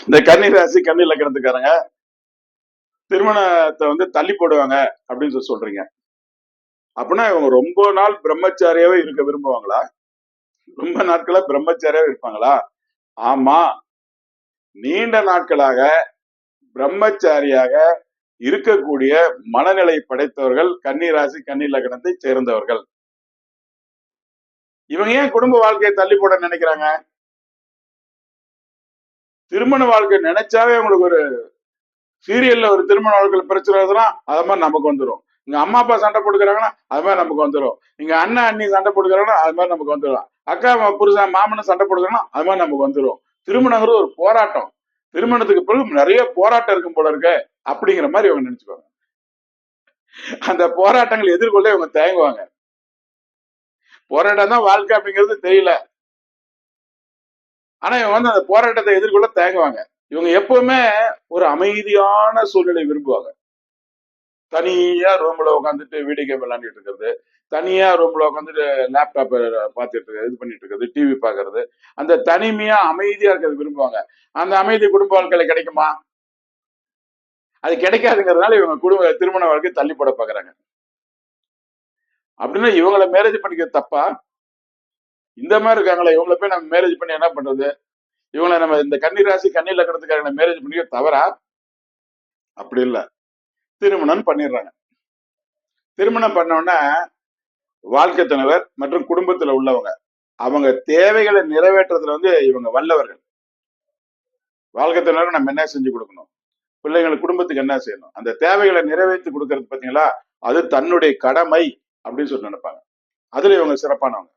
இந்த கன்னி ராசி கன்னி லக்கணத்துக்காரங்க திருமணத்தை தள்ளி போடுவாங்க அப்படின்னு சொல்றீங்க. அப்படின்னா இவங்க ரொம்ப நாள் பிரம்மச்சாரியாவே இருக்க விரும்புவாங்களா? ரொம்ப நாட்களா பிரம்மச்சாரியாவே இருப்பாங்களா? ஆமா, நீண்ட நாட்களாக பிரம்மச்சாரியாக இருக்கக்கூடிய மனநிலை படைத்தவர்கள் கன்னி ராசி கன்னி லக்னத்தை சேர்ந்தவர்கள். இவங்க ஏன் குடும்ப வாழ்க்கையை தள்ளி போட நினைக்கிறாங்க? திருமண வாழ்க்கை நினைச்சாவே உங்களுக்கு ஒரு சீரியல்ல ஒரு திருமண வாழ்க்கையில் பிரச்சனை வருதுன்னா அது மாதிரி நமக்கு வந்துடும். இங்க அம்மா அப்பா சண்டை போட்டுக்கிறாங்கன்னா அது மாதிரி நமக்கு வந்துடும். இங்க அண்ணன் அண்ணி சண்டை போட்டுக்கிறாங்கன்னா அது மாதிரி நமக்கு வந்துடும். அக்கா புருஷன் மாமனும் சண்டை போட்டுக்கிறாங்கன்னா அது மாதிரி நமக்கு வந்துடும். திருமணங்கிறது ஒரு போராட்டம். திருமணத்துக்கு பிறகு நிறைய போராட்டம் இருக்கும் போல இருக்க அப்படிங்கிற மாதிரி இவங்க நினைச்சுக்குவாங்க. அந்த போராட்டங்கள் எதிர்கொள்ள இவங்க தயங்குவாங்க. போராட்டம் தான் வாழ்க்கை அப்படிங்கிறது தெரியல. ஆனா இவங்க அந்த போராட்டத்தை எதிர்கொள்ள தயங்குவாங்க. இவங்க எப்பவுமே ஒரு அமைதியான சூழ்நிலை விரும்புவாங்க. தனியா ரூம்ல உட்காந்துட்டு வீடியோ கேம் விளையாண்டுட்டு இருக்கிறது, தனியா ரூம்ல உட்காந்துட்டு லேப்டாப் பார்த்துட்டு இது பண்ணிட்டு இருக்கிறது, டிவி பாக்குறது, அந்த தனிமையா அமைதியா இருக்கிறது விரும்புவாங்க. அந்த அமைதி குடும்ப வாழ்க்கையில கிடைக்குமா? அது கிடைக்காதுங்கிறதுனால இவங்க திருமண வாழ்க்கை தள்ளி போட பாக்குறாங்க. அப்படின்னா இவங்களை மேரேஜ் பண்ணிக்கிறது தப்பா? இந்த மாதிரி இருக்காங்களா, இவங்களை போய் நம்ம மேரேஜ் பண்ணி என்ன பண்றது? இவங்களை நம்ம இந்த கன்னி ராசி கன்னி லக்னத்துக்காக மேரேஜ் பண்ணிக்க தவறா? அப்படி இல்ல, திருமணம் பண்ணிடுறாங்க. திருமணம் பண்ணோன்னா வாழ்க்கை துணைவர் மற்றும் குடும்பத்துல உள்ளவங்க அவங்க தேவைகளை நிறைவேற்றதுல இவங்க வல்லவர்கள். வாழ்க்கை துணைவர் நம்ம என்ன செஞ்சு கொடுக்கணும், பிள்ளைங்களுக்கு குடும்பத்துக்கு என்ன செய்யணும், அந்த தேவைகளை நிறைவேற்றி கொடுக்கறது பாத்தீங்களா, அது தன்னுடைய கடமை அப்படின்னு சொல்லி நினைப்பாங்க. அதுல இவங்க சிறப்பானவங்க.